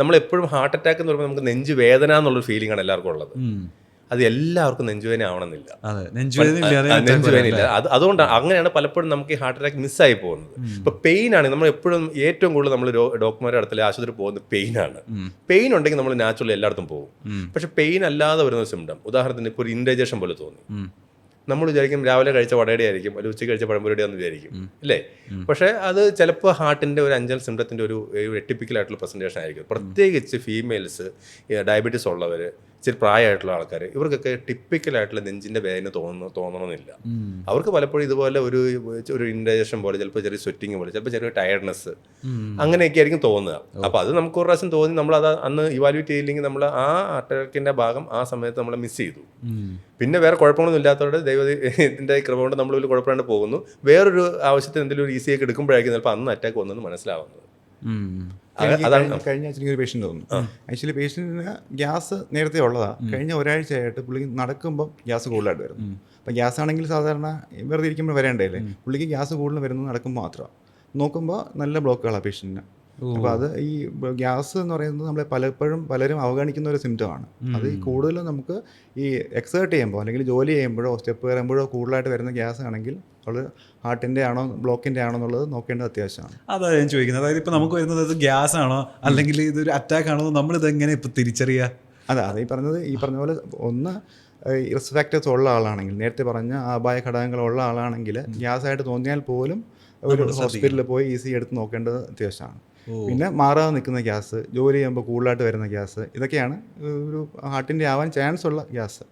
നമ്മളെപ്പോഴും heart attack എന്ന് പറയുമ്പോൾ നമുക്ക് നെഞ്ച് വേദന എന്നുള്ളൊരു ഫീലിംഗ് ആണ് എല്ലാവർക്കും ഉള്ളത്. അത് എല്ലാവർക്കും നെഞ്ചുവേദന ആവണമെന്നില്ല, നെഞ്ചുവേദനയില്ല. അതുകൊണ്ട് അങ്ങനെയാണ് പലപ്പോഴും നമുക്ക് ഈ ഹാർട്ട് അറ്റാക്ക് മിസ്സായി പോകുന്നത്. ഇപ്പൊ പെയിൻ ആണ് നമ്മൾ എപ്പോഴും ഏറ്റവും കൂടുതൽ നമ്മൾ ഡോക്ടർമാരുടെ അടുത്തല്ലേ ആശുപത്രി പോകുന്നത് പെയിനാണ്. പെയിൻ ഉണ്ടെങ്കിൽ നമ്മൾ നാച്ചുറലി എല്ലായിടത്തും പോകും. പക്ഷെ പെയിൻ അല്ലാതെ വരുന്ന സിംറ്റം, ഉദാഹരണത്തിന് ഇപ്പോൾ ഒരു ഇൻഡൈജഷൻ പോലെ തോന്നി, നമ്മൾ വിചാരിക്കും രാവിലെ കഴിച്ച വടയുടെ ആയിരിക്കും, അല്ലെങ്കിൽ ഉച്ചയ്ക്ക് കഴിച്ച പഴംപൊരിയാന്ന് വിചാരിക്കും അല്ലേ. പക്ഷേ അത് ചിലപ്പോൾ ഹാർട്ടിൻ്റെ ഒരു 5 സിംറ്റത്തിൻ്റെ ഒരു എട്ടിപ്പിക്കലായിട്ടുള്ള പ്രസൻറ്റേഷൻ ആയിരിക്കും. പ്രത്യേകിച്ച് ഫീമെയിൽസ്, ഡയബറ്റീസ് ഉള്ളവർ, ഇച്ചിരി പ്രായമായിട്ടുള്ള ആൾക്കാർ, ഇവർക്കൊക്കെ ടിപ്പിക്കലായിട്ടുള്ള നെഞ്ചിൻ്റെ വേദന തോന്നണമെന്നില്ല. അവർക്ക് പലപ്പോഴും ഇതുപോലെ ഒരു ഇൻഡൈജഷൻ പോലെ, ചിലപ്പോൾ ചെറിയ സ്വെറ്റിങ് പോലെ, ചിലപ്പോൾ ചെറിയ ടയർഡ്നെസ്, അങ്ങനെയൊക്കെ ആയിരിക്കും തോന്നുക. അപ്പോൾ അത് നമുക്ക് ഒരു പ്രാവശ്യം തോന്നി നമ്മളത് അന്ന് ഇവാലുവേറ്റ് ചെയ്തില്ലെങ്കിൽ നമ്മൾ ആ അറ്റാക്കിൻ്റെ ഭാഗം ആ സമയത്ത് നമ്മൾ മിസ് ചെയ്തു. പിന്നെ വേറെ കുഴപ്പങ്ങളൊന്നും ഇല്ലാത്തവരുടെ ദൈവത്തിൻ്റെ കൃപ കൊണ്ട് നമ്മൾ വലിയ കുഴപ്പമില്ലാണ്ട് പോകുന്നു. വേറൊരു ആവശ്യത്തിന് എന്തെങ്കിലും ഒരു ഈസിയൊക്കെ എടുക്കുമ്പോഴായിരിക്കും ചിലപ്പോൾ അന്ന് അറ്റാക്ക് വന്നെന്ന് മനസ്സിലാവുന്നത്. കഴിഞ്ഞ ആഴ്ച ഒരു പേഷ്യൻ്റ് തോന്നുന്നു. ആക്ച്വലി പേഷ്യൻറ്റിന് ഗ്യാസ് നേരത്തെ ഉള്ളതാണ്. കഴിഞ്ഞ ഒരാഴ്ചയായിട്ട് പുള്ളിക്ക് നടക്കുമ്പോൾ ഗ്യാസ് കൂടുതലായിട്ട് വരുന്നു. അപ്പം ഗ്യാസ് ആണെങ്കിൽ സാധാരണ വെറുതെ ഇരിക്കുമ്പോൾ വരേണ്ടതല്ലേ, പുള്ളിക്ക് ഗ്യാസ് കൂടുതൽ വരുന്നത് നടക്കുമ്പോൾ മാത്രമാണ്. നോക്കുമ്പോൾ നല്ല ബ്ലോക്കുകളാണ് പേഷ്യൻറ്റിന്. അപ്പോൾ അത് ഈ ഗ്യാസ് എന്ന് പറയുന്നത് നമ്മളെ പലരും അവഗണിക്കുന്ന ഒരു സിംറ്റമാണ്. അത് ഈ കൂടുതലും നമുക്ക് ഈ എക്സേർട്ട് ചെയ്യുമ്പോൾ അല്ലെങ്കിൽ ജോലി ചെയ്യുമ്പോഴോ സ്റ്റെപ്പ് കയറുമ്പോഴോ കൂടുതലായിട്ട് വരുന്ന ഗ്യാസ് ആണെങ്കിൽ അത് ഹാർട്ടിൻ്റെ ആണോ ബ്ലോക്കിൻ്റെ ആണോ എന്നുള്ളത് നോക്കേണ്ടത് അത്യാവശ്യമാണ്. അതാണ് ഞാൻ ചോദിക്കുന്നത്. അതായത് ഇപ്പോൾ നമുക്ക് വരുന്നത് ഗ്യാസ് ആണോ അല്ലെങ്കിൽ ഇതൊരു അറ്റാക്ക് ആണോ, നമ്മളിതെങ്ങനെ ഇപ്പോൾ തിരിച്ചറിയുക? അതെ ഈ പറഞ്ഞ പോലെ ഒന്ന് റിസ്ക് ഫാക്ടേഴ്സ് ഉള്ള ആളാണെങ്കിൽ, നേരത്തെ പറഞ്ഞ അപായ ഘടകങ്ങളുള്ള ആളാണെങ്കിൽ ഗ്യാസ് ആയിട്ട് തോന്നിയാൽ പോലും ഒരു ഹോസ്പിറ്റലിൽ പോയി ഈസി എടുത്ത് നോക്കേണ്ടത് അത്യാവശ്യമാണ്. പിന്നെ മാറാതെ നിൽക്കുന്ന ഗ്യാസ്, ജോലി ചെയ്യുമ്പോൾ കൂടുതലായിട്ട് വരുന്ന ഗ്യാസ്, ഇതൊക്കെയാണ് ഒരു ഹാർട്ടിൻ്റെ ആവാൻ ചാൻസ് ഉള്ള ഗ്യാസ്.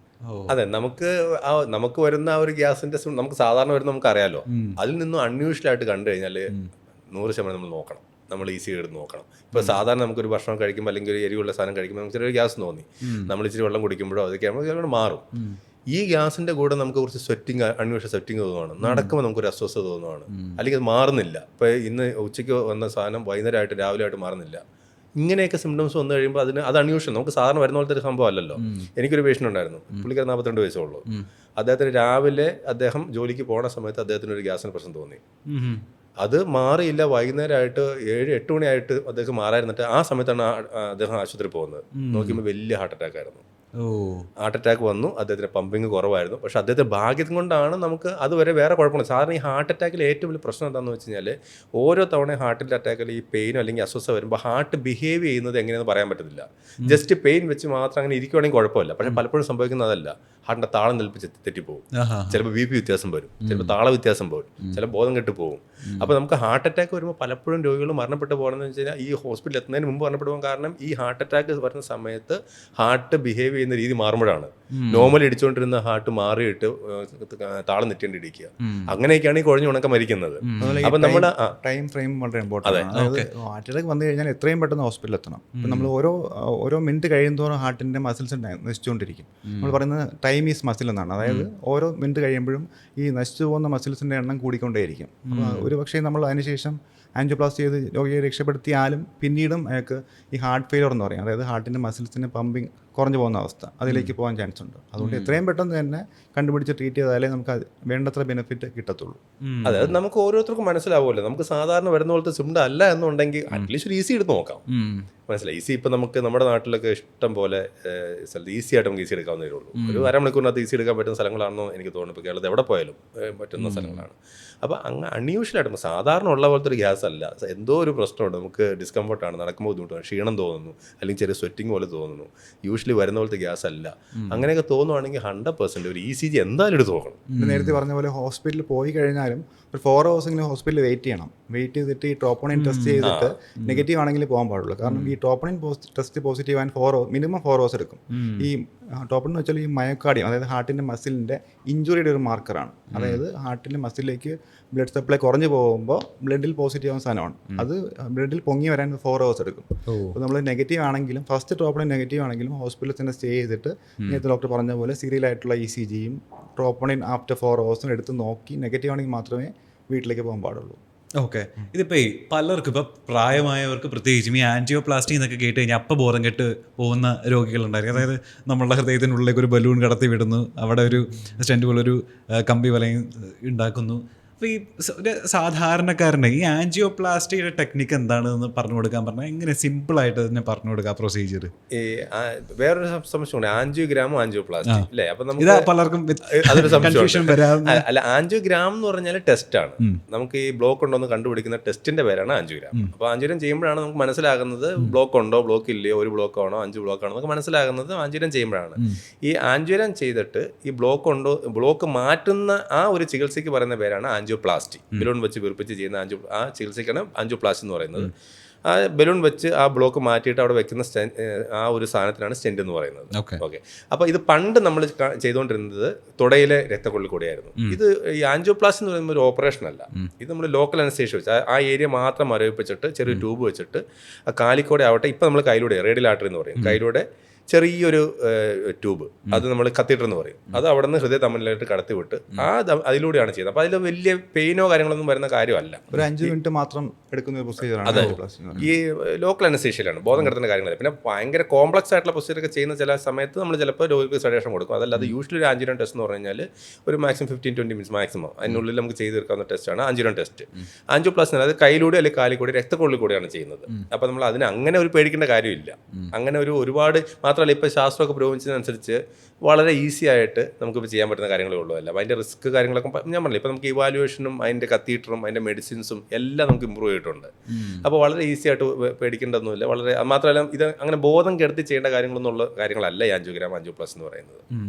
അതെ, നമുക്ക് വരുന്ന ആ ഒരു ഗ്യാസിന്റെ നമുക്ക് സാധാരണ വരുന്ന നമുക്ക് അറിയാലോ. അതിൽ നിന്നും അൺയൂഷ്വലായിട്ട് കണ്ടു കഴിഞ്ഞാൽ 100% നമ്മൾ നോക്കണം, നമ്മൾ ഈസി എടുത്ത് നോക്കണം. ഇപ്പോൾ സാധാരണ നമുക്കൊരു ഭക്ഷണം കഴിക്കുമ്പോൾ അല്ലെങ്കിൽ ഒരു എരിവുള്ള സാധനം കഴിക്കുമ്പോൾ നമുക്ക് ചെറിയൊരു ഗ്യാസ് തോന്നി, നമ്മൾ ഇച്ചിരി വെള്ളം കുടിക്കുമ്പോഴോ അതൊക്കെ ആകുമ്പോൾ മാറും. ഈ ഗ്യാസിന്റെ കൂടെ നമുക്ക് കുറച്ച് അൺയൂഷ്വൽ സ്വെറ്റിങ് തോന്നുവാണ്, നടക്കുമ്പോൾ നമുക്കൊരു അസ്വസ്ഥത തോന്നുവാണ്, അല്ലെങ്കിൽ അത് മാറുന്നില്ല. ഇപ്പോൾ ഇന്ന് ഉച്ചയ്ക്ക് വന്ന സാധനം വൈകുന്നേരമായിട്ട് രാവിലെ ആയിട്ട് മാറുന്നില്ല. ഇങ്ങനെയൊക്കെ സിംറ്റംസ് വന്നു കഴിയുമ്പോൾ അത് അൺയൂഷ്വൽ, നമുക്ക് സാധാരണ വരുന്ന പോലത്തെ ഒരു സംഭവം അല്ലല്ലോ. എനിക്കൊരു പേഷ്യൻ്റ് ഉണ്ടായിരുന്നു, പുള്ളിക്കാരൻ 42 വയസ്സേ ഉള്ളൂ. അദ്ദേഹത്തിന് രാവിലെ അദ്ദേഹം ജോലിക്ക് പോണ സമയത്ത് അദ്ദേഹത്തിന് ഒരു ഗ്യാസിന് പ്രശ്നം തോന്നി. അത് മാറിയില്ല, വൈകുന്നേരമായിട്ട് 7-8 മണിയായിട്ട് അദ്ദേഹം മാറായിരുന്നിട്ട് ആ സമയത്താണ് അദ്ദേഹം ആശുപത്രി പോകുന്നത്. നോക്കിയപ്പോൾ വലിയ ഹാർട്ട് അറ്റാക്ക് ആയിരുന്നു. ഹാർട്ട് അറ്റാക്ക് വന്നു, അദ്ദേഹത്തിന് പമ്പിങ് കുറവായിരുന്നു. പക്ഷെ അദ്ദേഹത്തിന്റെ ഭാഗ്യം കൊണ്ടാണ് നമുക്ക് അതുവരെ വേറെ കുഴപ്പമില്ല. സാധാരണ ഈ ഹാർട്ട് അറ്റാക്കിൽ ഏറ്റവും വലിയ പ്രശ്നം എന്താണെന്ന് വെച്ച് കഴിഞ്ഞാൽ, ഓരോ തവണ ഹാർട്ടിൻ്റെ അറ്റാക്കിൽ ഈ പെയിനോ അല്ലെങ്കിൽ അസ്വസ്ഥ വരുമ്പോൾ ഹാർട്ട് ബിഹേവ് ചെയ്യുന്നത് എങ്ങനെയെന്ന് പറയാൻ പറ്റത്തില്ല. ജസ്റ്റ് പെയിൻ വെച്ച് മാത്രം അങ്ങനെ ഇരിക്കുവാണെങ്കിൽ കുഴപ്പമില്ല. പക്ഷെ പലപ്പോഴും സംഭവിക്കുന്നതല്ല, ഹാർട്ടിൻ്റെ താളം നിൽപ്പിച്ച് തെറ്റിപ്പോകും, ചിലപ്പോൾ BP വ്യത്യാസം വരും, ചിലപ്പോൾ താള വ്യത്യാസം വരും, ചില ബോധം കെട്ട് പോകും. അപ്പോൾ നമുക്ക് ഹാർട്ട് അറ്റാക്ക് വരുമ്പോൾ പലപ്പോഴും രോഗികൾ മരണപ്പെട്ടു പോകണമെന്ന് വെച്ച് കഴിഞ്ഞാൽ ഈ ഹോസ്പിറ്റലിൽ എത്തുന്നതിന് മുമ്പ് മരണപ്പെടുവാൻ കാരണം ഈ ഹാർട്ട് അറ്റാക്ക് വരുന്ന സമയത്ത് ഹാർട്ട് ബിഹേവ് ചെയ്യുന്ന രീതി മാറുമ്പോഴാണ്. നോർമലി ഇടിച്ചുകൊണ്ടിരുന്ന ഹാർട്ട് മാറിയിട്ട് താളം തെറ്റേണ്ടി ഇടിക്കുക, അങ്ങനെയൊക്കെയാണ് ഈ കുഴഞ്ഞു ഉണക്കം മരിക്കുന്നത്. അപ്പം നമ്മുടെ ടൈം ഫ്രെയിം വളരെ ഇമ്പോർട്ടൻ്റ് ആണ്. അതായത് ഹാർട്ട് അറ്റാക്ക് വന്നു കഴിഞ്ഞാൽ എത്രയും പെട്ടെന്ന് ഹോസ്പിറ്റലിൽ എത്തണം. ഇപ്പം നമ്മൾ ഓരോ മിനിറ്റ് കഴിയുന്നതോറും ഹാർട്ടിൻ്റെ മസിൽസ് നശിച്ചുകൊണ്ടിരിക്കും. നമ്മൾ പറയുന്നത് ടൈം ഈസ് മസിൽ എന്നാണ്. അതായത് ഓരോ മിനിറ്റ് കഴിയുമ്പോഴും ഈ നശിച്ചു പോകുന്ന മസിൽസിൻ്റെ എണ്ണം കൂടിക്കൊണ്ടേയിരിക്കും. അപ്പോൾ ഒരു പക്ഷേ നമ്മൾ അതിനുശേഷം ആൻജിയോപ്ലാസ്റ്റി ചെയ്ത് രോഗിയെ രക്ഷപ്പെടുത്തിയാലും പിന്നീടും അയാൾക്ക് ഈ ഹാർട്ട് ഫെയിലിയർ എന്ന് പറയും, അതായത് ഹാർട്ടിൻ്റെ മസിൽസിൻ്റെ പമ്പിങ് കുറഞ്ഞു പോകുന്ന അവസ്ഥ, അതിലേക്ക് പോകാൻ ചാൻസ് ഉണ്ട്. അതുകൊണ്ട് എത്രയും പെട്ടെന്ന് തന്നെ കണ്ടുപിടിച്ച് ട്രീറ്റ് ചെയ്താലേ നമുക്ക് വേണ്ടത്ര ബെനിഫിറ്റ് കിട്ടത്തുള്ളൂ. അതെ, അത് നമുക്ക് ഓരോരുത്തർക്കും മനസ്സിലാവുമല്ലോ. നമുക്ക് സാധാരണ വരുന്ന പോലത്തെ സിംറ്റം അല്ല എന്നുണ്ടെങ്കിൽ അറ്റ്ലീസ്റ്റ് ഒരു ഈസി എടുത്ത് നോക്കാം. മനസ്സിലായി, ഈസി ഇപ്പം നമുക്ക് നമ്മുടെ നാട്ടിലൊക്കെ ഇഷ്ടം പോലെ സ്ഥലത്ത് ഈസി ആയിട്ട് നമുക്ക് ഈസി എടുക്കാവുന്നതേ ഉള്ളൂ. ഒരു അരമണിക്കൂറിനകത്ത് ഈസി എടുക്കാൻ പറ്റുന്ന സ്ഥലങ്ങളാണെന്നോ എനിക്ക് തോന്നുന്നു. ഇപ്പോൾ കേരളത്തിൽ എവിടെ പോയാലും പറ്റുന്ന സ്ഥലങ്ങളാണ്. അപ്പോൾ അങ്ങ് അൺയൂഷ്വലായിട്ട് സാധാരണ ഉള്ള പോലത്തെ ഒരു ഗ്യാസ് അല്ല, എന്തോ ഒരു പ്രശ്നമുണ്ട്, നമുക്ക് ഡിസ്കംഫർട്ടാണ്, നടക്കുമ്പോൾ ബുദ്ധിമുട്ടാണ്, ക്ഷീണം തോന്നുന്നു, അല്ലെങ്കിൽ ചെറിയ സ്വെറ്റിംഗ് പോലെ തോന്നുന്നു, യൂഷ്വലി വരുന്ന പോലത്തെ ഗ്യാസ് അല്ല. അങ്ങനെയൊക്കെ തോന്നുവാണെങ്കിൽ 100% ഒരു ECG എന്തായാലും എടുത്ത് നോക്കണം. നേരത്തെ പറഞ്ഞ പോലെ ഹോസ്പിറ്റലിൽ പോയി കഴിഞ്ഞാലും ഒരു 4 hours ഹോസ്പിറ്റലിൽ വെയിറ്റ് ചെയ്യണം. വെയിറ്റ് ചെയ്തിട്ട് ഈ ട്രോപ്പോണിൻ ടെസ്റ്റ് ചെയ്തിട്ട് നെഗറ്റീവ് ആണെങ്കിൽ പോകാൻ പാടുള്ളൂ. കാരണം ഈ troponin test positive and minimum 4 hours എടുക്കും. ഈ ട്രോപ്പോണിൻ എന്ന് വെച്ചാൽ ഈ മയോകാർഡിയം, അതായത് ഹാർട്ടിൻ്റെ മസിലിൻ്റെ ഇഞ്ചുറിയുടെ ഒരു മാർക്കറാണ്. അതായത് ഹാർട്ടിൻ്റെ മസിലിലേക്ക് ബ്ലഡ് സപ്ലൈ കുറഞ്ഞു പോകുമ്പോൾ ബ്ലഡിൽ പോസിറ്റീവ് ആവുന്ന സാധനമാണ്. അത് ബ്ലഡിൽ പൊങ്ങി വരാൻ 4 hours എടുക്കും. അപ്പോൾ നമ്മൾ നെഗറ്റീവ് ആണെങ്കിലും ഫസ്റ്റ് ട്രോപ്പോണിൻ നെഗറ്റീവ് ആണെങ്കിലും ഹോസ്പിറ്റലിൽ തന്നെ സ്റ്റേ ചെയ്തിട്ട് നേരത്തെ ഡോക്ടർ പറഞ്ഞ പോലെ സീരിയലായിട്ടുള്ള ECGയും ട്രോപ്പോണിൻ ആഫ്റ്റർ 4 hours എടുത്ത് നോക്കി നെഗറ്റീവ് ആണെങ്കിൽ മാത്രമേ വീട്ടിലേക്ക് പോകാൻ പാടുള്ളൂ. ഓക്കെ, ഇതിപ്പോൾ പലർക്കും ഇപ്പോൾ പ്രായമായവർക്ക് പ്രത്യേകിച്ചും ഈ ആൻജിയോപ്ലാസ്റ്റി എന്നൊക്കെ കേട്ട് കഴിഞ്ഞാൽ അപ്പം ബോധം കെട്ട് പോകുന്ന രോഗികളുണ്ടായിരിക്കും. അതായത് നമ്മളുടെ ഹൃദയത്തിനുള്ളിലേക്ക് ഒരു ബലൂൺ കടത്തി വിടുന്നു, അവിടെ ഒരു സ്റ്റെൻറ്റ് പോലൊരു കമ്പി വലയും ഉണ്ടാക്കുന്നു, അപ്പോൾ ഈ ഒരു സാധാരണക്കാരന് ഈ ആൻജിയോപ്ലാസ്റ്റിയുടെ ടെക്നിക്ക് എന്താണെന്ന് പറഞ്ഞു കൊടുക്കാൻ പറഞ്ഞാൽ എങ്ങനെ സിമ്പിളായിട്ട് തന്നെ പറഞ്ഞു കൊടുക്കുക പ്രൊസീജിയർ? ഈ വേറൊരു സംശയമുണ്ട്, ആൻജിയോഗ്രാമും ആൻജിയോപ്ലാസ്റ്റി അല്ലേ? അപ്പൊ ഇതാ നമുക്ക് പലർക്കും അതൊരു കൺഫ്യൂഷൻ സംശയമുണ്ട്. വരാം. അല്ല, ആൻജിയോഗ്രാം എന്ന് പറഞ്ഞാൽ ടെസ്റ്റ് ആണ്. നമുക്ക് ഈ ബ്ലോക്ക് ഉണ്ടോ എന്ന് കണ്ടുപിടിക്കുന്ന ടെസ്റ്റിന്റെ പേരാണ് ആൻജിയോഗ്രാം. അപ്പോൾ ആൻജിയോഗ്രാം ചെയ്യുമ്പോഴാണ് നമുക്ക് മനസ്സിലാകുന്നത് ബ്ലോക്ക് ഉണ്ടോ, ബ്ലോക്ക് ഇല്ലയോ, ഒരു ബ്ലോക്ക് ആണോ 5 ബ്ലോക്ക് ആണോ നമുക്ക് മനസ്സിലാകുന്നത് ആൻജിയോഗ്രാം ചെയ്യുമ്പോഴാണ്. ഈ ആൻജിയോഗ്രാം ചെയ്തിട്ട് ഈ ബ്ലോക്ക് ഉണ്ടോ, ബ്ലോക്ക് മാറ്റുന്ന ആ ഒരു ചികിത്സയ്ക്ക് പറയുന്ന പേരാണ് ആൻജിയോപ്ലാസ്റ്റി. ബലൂൺ വെച്ച് വീർപ്പിച്ച് ചെയ്യുന്ന ആ ചികിത്സയ്ക്കാണ് ആൻജിയോപ്ലാസ്റ്റി എന്ന് പറയുന്നത്. ആ ബലൂൺ വെച്ച് ആ ബ്ലോക്ക് മാറ്റിയിട്ട് അവിടെ വെക്കുന്ന ആ ഒരു സാധനത്തിനാണ് സ്റ്റെന്റ് എന്ന് പറയുന്നത്. ഓക്കെ. അപ്പോൾ ഇത് പണ്ട് നമ്മൾ ചെയ്തുകൊണ്ടിരുന്നത് തുടയിലെ രക്തക്കൊള്ളിൽ കൂടിയായിരുന്നു. ഇത് ഈ ആൻജിയോപ്ലാസ്റ്റി എന്ന് പറയുമ്പോൾ ഒരു ഓപ്പറേഷൻ അല്ല. ഇത് നമ്മൾ ലോക്കൽ അനസ്തേഷ്യ വെച്ച് ആ ഏരിയ മാത്രം മരവിപ്പിച്ചിട്ട് ചെറിയ ട്യൂബ് വെച്ചിട്ട് ആ കാലിക്കൂടെ ആവട്ടെ, ഇപ്പം നമ്മൾ കയ്യിലൂടെ റേഡിയൽ ആർട്ടറി എന്ന് പറയും, കയ്യിലൂടെ ചെറിയൊരു ട്യൂബ്, അത് നമ്മൾ കത്തീറ്റർ എന്ന് പറയും, അത് അവിടെ നിന്ന് ഹൃദയ തമ്മിലായിട്ട് കടത്തി വിട്ട് അതിലൂടെയാണ് ചെയ്യുന്നത്. അപ്പോൾ അതിൽ വലിയ പെയിനോ കാര്യങ്ങളൊന്നും വരുന്ന കാര്യമല്ല. ഒരു 5 മിനിറ്റ് മാത്രം എടുക്കുന്ന ഒരു പ്രൊസീജിയറാണ്. അതെ, ഈ ലോക്കൽ അനസ്തേഷ്യയിലാണ്, ബോധം കെടുത്തുന്ന കാര്യങ്ങളല്ല. പിന്നെ ഭയങ്കര കോംപ്ലക്സ് ആയിട്ടുള്ള പ്രൊസീജിയറൊക്കെ ചെയ്യുന്ന ചില സമയത്ത് നമ്മൾ ചിലപ്പോൾ രോഗിക്ക് സജഷൻ കൊടുക്കും. അതല്ലാതെ യൂഷ്വലി ഒരു ആൻജിയോഗ്രാം ടെസ്റ്റ് എന്ന് പറഞ്ഞു കഴിഞ്ഞാൽ ഒരു മാക്സിമം 15-20 മിനിറ്റ്സ് മാക്സിമം അതിനുള്ളിൽ നമുക്ക് ചെയ്ത് തീർക്കാവുന്ന ടെസ്റ്റാണ് ആൻജിയോഗ്രാം ടെസ്റ്റ്. ആൻജിയോപ്ലാസ്റ്റി അത് കയ്യിലൂടെ അല്ലെങ്കിൽ കാലിൽ കൂടി രക്തക്കൊള്ളിൽ കൂടെയാണ് ചെയ്യുന്നത്. അപ്പോൾ നമ്മൾ അതിന് അങ്ങനെ ഒരു പേടിക്കേണ്ട കാര്യമില്ല. അങ്ങനെ ഒരുപാട് മാത്രമല്ല, ഇപ്പോൾ ശാസ്ത്രമൊക്കെ പുരോഗമിച്ചതിനനുസരിച്ച് വളരെ ഈസി ആയിട്ട് നമുക്കിപ്പോൾ ചെയ്യാൻ പറ്റുന്ന കാര്യങ്ങളേ ഉള്ളൂ. അല്ല അതിൻ്റെ റിസ്ക് കാര്യങ്ങളൊക്കെ ഞാൻ പറഞ്ഞില്ല, ഇപ്പോൾ നമുക്ക് ഇവാലുവേഷനും അതിൻ്റെ കത്തീറ്ററും അതിൻ്റെ മെഡിസിൻസും എല്ലാം നമുക്ക് ഇമ്പ്രൂവ് ചെയ്തിട്ടുണ്ട്. അപ്പോൾ വളരെ ഈസി ആയിട്ട് പേടിക്കേണ്ടതൊന്നുമില്ല. വളരെ മാത്രമല്ല, ഇത് അങ്ങനെ ബോധം കെടുത്തി ചെയ്യേണ്ട കാര്യങ്ങളൊന്നുള്ള കാര്യങ്ങളല്ല ഈ ആൻജിയോഗ്രാം, ആൻജിയോപ്ലാസ്റ്റി എന്ന് പറയുന്നത്.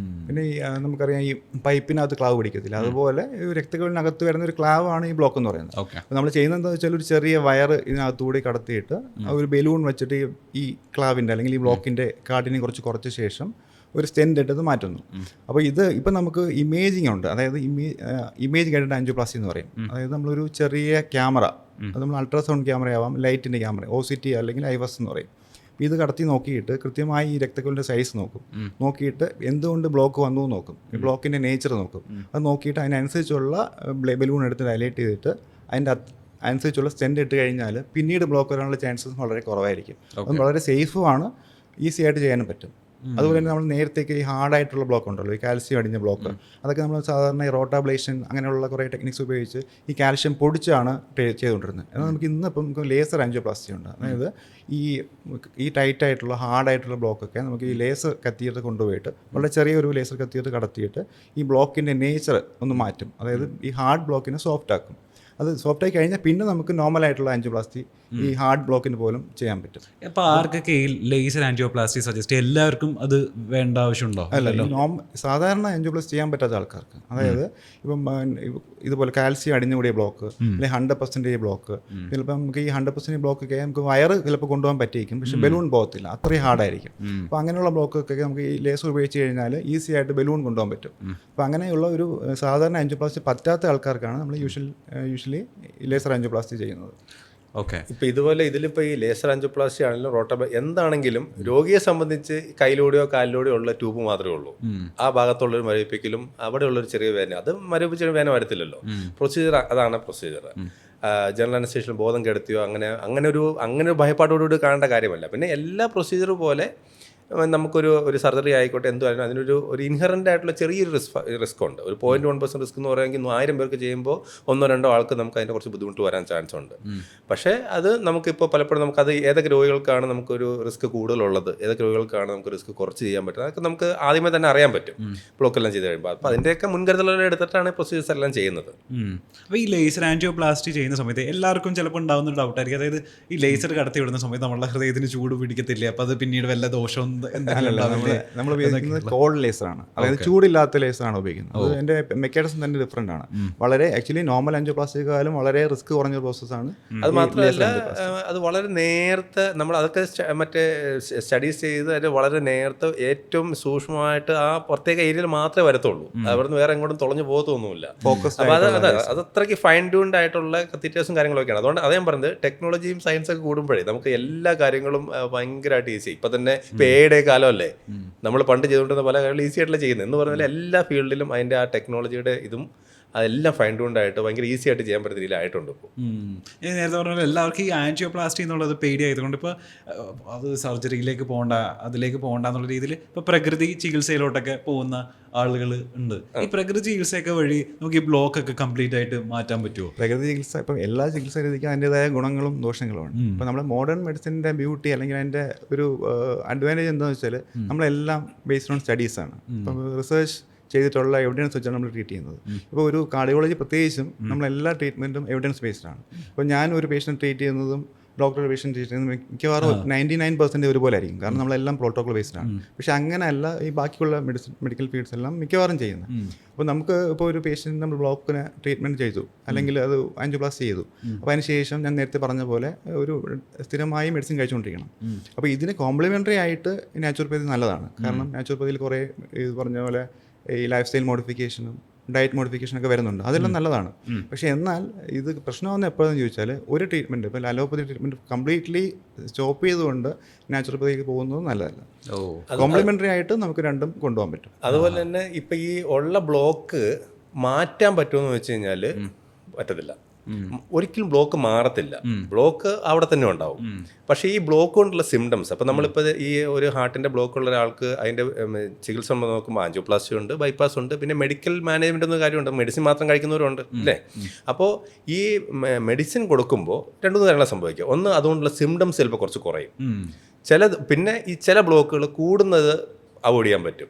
പിന്നെ ഈ നമുക്കറിയാം ഈ പൈപ്പിനകത്ത് ക്ലാവ് പിടിക്കത്തില്ല, അതുപോലെ രക്തക്കൊള്ളിനകത്ത് വരുന്ന ഒരു ക്ലാവാണ് ഈ ബ്ലോക്ക് എന്ന് പറയുന്നത്. അപ്പോൾ നമ്മൾ ചെയ്യുന്നത് എന്താ വെച്ചാൽ ഒരു ചെറിയ വയർ ഇതിനകത്തുകൂടി കടത്തിയിട്ട് ഒരു ബലൂൺ വെച്ചിട്ട് ഈ ക്ലാവിൻ്റെ അല്ലെങ്കിൽ ഈ ബ്ലോക്കിൻ്റെ കാർഡിനെ കുറച്ച് ശേഷം ഒരു സ്റ്റെൻറ്റ് ഇട്ടത് മാറ്റുന്നു. അപ്പോൾ ഇത് ഇപ്പം നമുക്ക് ഇമേജിങ് ഉണ്ട്, അതായത് ഇമേജ് ഗൈഡഡ് ആൻജിയോപ്ലാസ്റ്റി എന്ന് പറയും. അതായത് നമ്മളൊരു ചെറിയ ക്യാമറ, അത് നമ്മൾ അൾട്രാസൗണ്ട് ക്യാമറ ആവാം, ലൈറ്റിൻ്റെ ക്യാമറ, OCT അല്ലെങ്കിൽ IVS എന്ന് പറയും. ഇത് കടത്തി നോക്കിയിട്ട് കൃത്യമായി ഈ രക്തക്കൊള്ളിൻ്റെ സൈസ് നോക്കും, നോക്കിയിട്ട് എന്തുകൊണ്ട് ബ്ലോക്ക് വന്നു നോക്കും, ഈ ബ്ലോക്കിൻ്റെ നേച്ചർ നോക്കും. അത് നോക്കിയിട്ട് അതിനനുസരിച്ചുള്ള ബലൂൺ എടുത്ത് ഡയലേറ്റ് ചെയ്തിട്ട് അതിൻ്റെ അനുസരിച്ചുള്ള സ്റ്റെൻറ്റ് ഇട്ട് കഴിഞ്ഞാൽ പിന്നീട് ബ്ലോക്ക് വരാനുള്ള ചാൻസസ് വളരെ കുറവായിരിക്കും. അത് വളരെ സേഫുമാണ്, ഈസി ആയിട്ട് ചെയ്യാനും പറ്റും. അതുപോലെ തന്നെ നമ്മൾ നേരത്തേക്ക് ഈ ഹാർഡായിട്ടുള്ള ബ്ലോക്ക് ഉണ്ടല്ലോ, ഈ കാൽസ്യം അടിഞ്ഞ ബ്ലോക്ക്, അതൊക്കെ നമ്മൾ സാധാരണ ഈ റോട്ടാബ്ലേഷൻ അങ്ങനെയുള്ള കുറേ ടെക്നിക്സ് ഉപയോഗിച്ച് ഈ കാൽഷ്യം പൊടിച്ചാണ് ചെയ്തുകൊണ്ടിരുന്നത്. എന്നാൽ നമുക്ക് ഇന്നിപ്പം നമുക്ക് ലേസർ ആൻജിയോപ്ലാസ്റ്റി ഉണ്ട്. അതായത് ഈ ടൈറ്റായിട്ടുള്ള ഹാർഡായിട്ടുള്ള ബ്ലോക്കൊക്കെ നമുക്ക് ഈ ലേസർ കത്തിയിട്ട് കൊണ്ടുപോയിട്ട് വളരെ ചെറിയൊരു ലേസർ കത്തിയിട്ട് കടത്തിയിട്ട് ഈ ബ്ലോക്കിൻ്റെ നേച്ചർ ഒന്ന് മാറ്റും. അതായത് ഈ ഹാർഡ് ബ്ലോക്കിനെ സോഫ്റ്റ് ആക്കും. അത് സോഫ്റ്റായി കഴിഞ്ഞാൽ പിന്നെ നമുക്ക് നോർമലായിട്ടുള്ള ആൻജിയോപ്ലാസ്റ്റി ഈ ഹാർഡ് ബ്ലോക്കിന് പോലും ചെയ്യാൻ പറ്റും. അപ്പോൾ ആർക്കൊക്കെ ഈ ലേസർ ആൻജിയോപ്ലാസ്റ്റി സജസ്റ്റ്, എല്ലാവർക്കും അത് വേണ്ട ആവശ്യമുണ്ടോ? അല്ലല്ലോ, സാധാരണ ആൻജിയോപ്ലാസ്റ്റി ചെയ്യാൻ പറ്റാത്ത ആൾക്കാർക്ക്, അതായത് ഇപ്പം ഇതുപോലെ കാൽസ്യം അടിഞ്ഞുകൂടിയ ബ്ലോക്ക് അല്ലെങ്കിൽ 100% ബ്ലോക്ക്, ചിലപ്പോൾ നമുക്ക് ഈ 100% ബ്ലോക്കൊക്കെ നമുക്ക് വയറ് ചിലപ്പോൾ കൊണ്ടുപോകാൻ പറ്റിയിരിക്കും, പക്ഷേ ബലൂൺ പോകത്തില്ല, അത്രയും ഹാർഡായിരിക്കും. അപ്പോൾ അങ്ങനെയുള്ള ബ്ലോക്കൊക്കെ നമുക്ക് ഈ ലേസർ ഉപയോഗിച്ച് കഴിഞ്ഞാൽ ഈസി ആയിട്ട് ബലൂൺ കൊണ്ടുപോകാൻ പറ്റും. അപ്പോൾ അങ്ങനെയുള്ള ഒരു സാധാരണ ആൻജിയോപ്ലാസ്റ്റി പറ്റാത്ത ആൾക്കാർക്കാണ് നമ്മൾ യൂഷ്വലി ലേസർ ആൻജിയോപ്ലാസ്റ്റി ചെയ്യുന്നത്. ഓക്കെ. ഇപ്പോൾ ഇതുപോലെ ഇതിലിപ്പോൾ ഈ ലേസർ ആൻജിയോപ്ലാസ്റ്റി ആണെങ്കിലും എന്താണെങ്കിലും രോഗിയെ സംബന്ധിച്ച് കയ്യിലൂടെയോ കാലിലൂടെയോ ഉള്ള ട്യൂബ് മാത്രമേ ഉള്ളൂ. ആ ഭാഗത്തുള്ളൊരു മരവിപ്പിക്കലും അവിടെയുള്ളൊരു ചെറിയ വേദന, അത് മരവിപ്പിച്ച വേദന വരത്തില്ലല്ലോ. പ്രൊസീജിയർ അതാണ് പ്രൊസീജിയർ. ജനറൽ അനസ്തേഷ്യയിൽ ബോധം കെടുത്തിയോ അങ്ങനെ ഒരു ഭയപ്പാടോടുകൂടി കാണേണ്ട കാര്യമല്ല. പിന്നെ എല്ലാ പ്രൊസീജിയർ പോലെ നമുക്കൊരു സർജറി ആയിക്കോട്ടെ എന്തുമായാലും അതിനൊരു ഇൻഹറൻ്റ് ആയിട്ടുള്ള ചെറിയൊരു റിസ്ക് ഉണ്ട്. ഒരു 0.1% റിസ്ക് എന്ന് പറയുമെങ്കിൽ 1000 പേർക്ക് ചെയ്യുമ്പോൾ 1-2 ആൾക്ക് നമുക്ക് അതിൻ്റെ കുറച്ച് ബുദ്ധിമുട്ട് വരാൻ ചാൻസ് ഉണ്ട്. പക്ഷേ അത് നമുക്കിപ്പോൾ പലപ്പോഴും നമുക്കത് ഏതൊക്കെ രോഗികൾക്കാണ് നമുക്കൊരു റിസ്ക് കൂടുതലുള്ളത്, ഏതൊക്കെ രോഗികൾക്കാണ് നമുക്ക് റിസ്ക് കുറച്ച് ചെയ്യാൻ പറ്റുന്നത്, അതൊക്കെ നമുക്ക് ആദ്യമേ തന്നെ അറിയാൻ പറ്റും ബ്ലോക്കെല്ലാം ചെയ്ത് കഴിയുമ്പോൾ. അപ്പോൾ അതിൻ്റെയൊക്കെ മുൻകരുതലുകൾ എടുത്തിട്ടാണ് പ്രൊസീജിയേഴ്സ് എല്ലാം ചെയ്യുന്നത്. അപ്പോൾ ഈ ലേസർ ആൻജിയോപ്ലാസ്റ്റി ചെയ്യുന്ന സമയത്ത് എല്ലാവർക്കും ചിലപ്പോൾ ഉണ്ടാകുന്ന ഒരു ഡൗട്ടായിരിക്കും, അതായത് ഈ ലേസർ കടത്തി വിടുന്ന സമയത്ത് നമ്മളുടെ ഹൃദയത്തിന് ചൂട് പിടിക്കത്തില്ല, അപ്പോൾ അത് പിന്നീട് വല്ല ദോഷവും നമ്മൾ ഉപയോഗിക്കുന്നത് കോൾഡ് ലേസറാണ്, അതായത് ചൂടില്ലാത്ത ലേസറാണ് ഉപയോഗിക്കുന്നത്. അത് എൻ്റെ മെക്കാനിസം തന്നെ ഡിഫറെൻ്റ് ആണ്. വളരെ ആക്ച്വലി നോർമൽ ആൻജിയോപ്ലാസ്റ്റിക്കാലും വളരെ റിസ്ക് കുറഞ്ഞ പ്രോസസ്സാണ്. അത് മാത്രമല്ല, അത് വളരെ നേരത്തെ നമ്മൾ അതൊക്കെ മറ്റേ സ്റ്റഡീസ് ചെയ്ത് അത് വളരെ നേരത്തെ ഏറ്റവും സൂക്ഷ്മമായിട്ട് ആ പ്രത്യേക ഏരിയയിൽ മാത്രമേ വരത്തുള്ളൂ. അവിടുന്ന് വേറെ എങ്ങോട്ടും തുളഞ്ഞു പോകത്തൊന്നുമില്ല. അപ്പോൾ അത് അത്രയ്ക്ക് ഫൈൻ ട്യൂൺഡ് ആയിട്ടുള്ള കത്തീറ്റേഴ്സും കാര്യങ്ങളൊക്കെയാണ്. അതുകൊണ്ട് അതേ പറഞ്ഞത് ടെക്നോളജിയും സയൻസൊക്കെ കൂടുമ്പോഴേ നമുക്ക് എല്ലാ കാര്യങ്ങളും ഭയങ്കരമായിട്ട് ഈസി. ഇപ്പം തന്നെ പേയുടെ കാലമല്ലേ, നമ്മൾ പണ്ട് ചെയ്തുകൊണ്ടിരുന്ന പല കാര്യങ്ങളും ഈസി ആയിട്ടുള്ള ചെയ്യുന്നത് എന്ന് പറഞ്ഞാൽ എല്ലാ ഫീൽഡിലും അതിൻ്റെ ആ ടെക്നോളജിയുടെ ഇതും അതെല്ലാം ഫൈൻ ട്യൂൺഡ് ആയിട്ട് ഭയങ്കര ഈസി ആയിട്ട് ചെയ്യാൻ പറ്റുന്ന രീതിയിലായിട്ടുണ്ട് ഇപ്പോൾ. ഞാൻ നേരത്തെ പറഞ്ഞ എല്ലാവർക്കും ഈ ആൻജിയോപ്ലാസ്റ്റി എന്നുള്ളത് പേടിയായതുകൊണ്ട് ഇപ്പോൾ അത് സർജറിയിലേക്ക് പോകണ്ട, അതിലേക്ക് പോകണ്ട എന്നുള്ള രീതിയിൽ ഇപ്പോൾ പ്രകൃതി ചികിത്സയിലോട്ടൊക്കെ പോകുന്ന ആളുകൾ ഉണ്ട്. ഈ പ്രകൃതി ചികിത്സയൊക്കെ വഴി നമുക്ക് ഈ ബ്ലോക്ക് ഒക്കെ കംപ്ലീറ്റ് ആയിട്ട് മാറ്റാൻ പറ്റുമോ? പ്രകൃതി ചികിത്സ ഇപ്പം എല്ലാ ചികിത്സാ രീതിക്കും അതിൻ്റെതായ ഗുണങ്ങളും ദോഷങ്ങളുമാണ്. ഇപ്പം നമ്മൾ മോഡേൺ മെഡിസിൻ്റെ ബ്യൂട്ടി അല്ലെങ്കിൽ അതിൻ്റെ ഒരു അഡ്വാൻറ്റേജ് എന്താണെന്ന് വെച്ചാൽ നമ്മളെല്ലാം ബേസ്ഡ് ഓൺ സ്റ്റഡീസാണ്. ഇപ്പം റിസർച്ച് ചെയ്തിട്ടുള്ള എവിഡൻസ് വെച്ചാണ് നമ്മൾ ട്രീറ്റ് ചെയ്യുന്നത്. ഇപ്പോൾ ഒരു കാർഡിയോളജി പ്രത്യേകിച്ചും നമ്മളെല്ലാ ട്രീറ്റ്മെൻറ്റും എവിഡൻസ് ബേസ്ഡ് ആണ്. ഇപ്പോൾ ഞാൻ ഒരു പേഷ്യൻ്റ് ട്രീറ്റ് ചെയ്യുന്നതും ഡോക്ടർ പേഷ്യൻ്റ് ട്രീറ്റ് ചെയ്യുന്നത് മിക്കവാറും 99% ഒരുപോലെ ആയിരിക്കും. കാരണം നമ്മളെല്ലാം പ്രോട്ടോകോൾ ബേസ്ഡ് ആണ്. പക്ഷേ അങ്ങനെയല്ല ഈ ബാക്കിയുള്ള മെഡിക്കൽ ഫീൽഡ്സ് എല്ലാം മിക്കവാറും ചെയ്യുന്നത്. അപ്പോൾ നമുക്ക് ഇപ്പോൾ ഒരു പേഷ്യൻ്റ് നമ്മൾ ബ്ലോക്കിന് ട്രീറ്റ്മെൻറ്റ് ചെയ്തു, അല്ലെങ്കിൽ അത് ആൻജിയോപ്ലാസ്റ്റി ചെയ്തു. അപ്പോൾ അതിന് ശേഷം ഞാൻ നേരത്തെ പറഞ്ഞ പോലെ ഒരു സ്ഥിരമായി മെഡിസിൻ കഴിച്ചുകൊണ്ടിരിക്കണം. അപ്പോൾ ഇതിന് കോംപ്ലിമെൻ്ററി ആയിട്ട് നാച്ചുറോപ്പതി നല്ലതാണ്. കാരണം നാച്ചുറോപ്പതിയിൽ കുറേ ഇത് പറഞ്ഞ പോലെ ഈ ലൈഫ് സ്റ്റൈൽ മോഡിഫിക്കേഷനും ഡയറ്റ് മോഡിഫിക്കേഷനൊക്കെ വരുന്നുണ്ട്. അതെല്ലാം നല്ലതാണ്. പക്ഷേ എന്നാൽ ഇത് പ്രശ്നമെന്ന് എപ്പോഴെന്ന് ചോദിച്ചാൽ ഒരു ട്രീറ്റ്മെൻറ്റ് ഇപ്പോൾ അലോപ്പതി ട്രീറ്റ്മെൻറ്റ് കംപ്ലീറ്റ്ലി സ്റ്റോപ്പ് ചെയ്തുകൊണ്ട് നാച്ചുറോപ്പതിക്ക് പോകുന്നത് നല്ലതല്ല. കോംപ്ലിമെൻ്ററി ആയിട്ട് നമുക്ക് രണ്ടും കൊണ്ടുപോകാൻ പറ്റും. അതുപോലെ തന്നെ ഇപ്പം ഈ ഉള്ള ബ്ലോക്ക് മാറ്റാൻ പറ്റുമെന്ന് വെച്ച് കഴിഞ്ഞാൽ പറ്റത്തില്ല. ഒരിക്കലും ബ്ലോക്ക് മാറത്തില്ല, ബ്ലോക്ക് അവിടെ തന്നെ ഉണ്ടാവും. പക്ഷേ ഈ ബ്ലോക്ക് കൊണ്ടുള്ള സിംറ്റംസ്, അപ്പോൾ നമ്മളിപ്പോൾ ഈ ഒരു ഹാർട്ടിൻ്റെ ബ്ലോക്ക് ഉള്ള ഒരാൾക്ക് അതിൻ്റെ ചികിത്സ നോക്കുമ്പോൾ ആൻജിയോപ്ലാസ്റ്റി ഉണ്ട്, ബൈപ്പാസ് ഉണ്ട്, പിന്നെ മെഡിക്കൽ മാനേജ്മെൻ്റ് എന്ന കാര്യമുണ്ട്, മെഡിസിൻ മാത്രം കഴിക്കുന്നവരുണ്ട് അല്ലേ. അപ്പോൾ ഈ മെഡിസിൻ കൊടുക്കുമ്പോൾ രണ്ടു കാര്യങ്ങളാണ് സംഭവിക്കുക. ഒന്ന്, അതുകൊണ്ടുള്ള സിംറ്റംസ് ചിലപ്പോൾ കുറച്ച് കുറയും. പിന്നെ ഈ ചില ബ്ലോക്കുകൾ കൂടുന്നത് അവോയ്ഡ് ചെയ്യാൻ പറ്റും.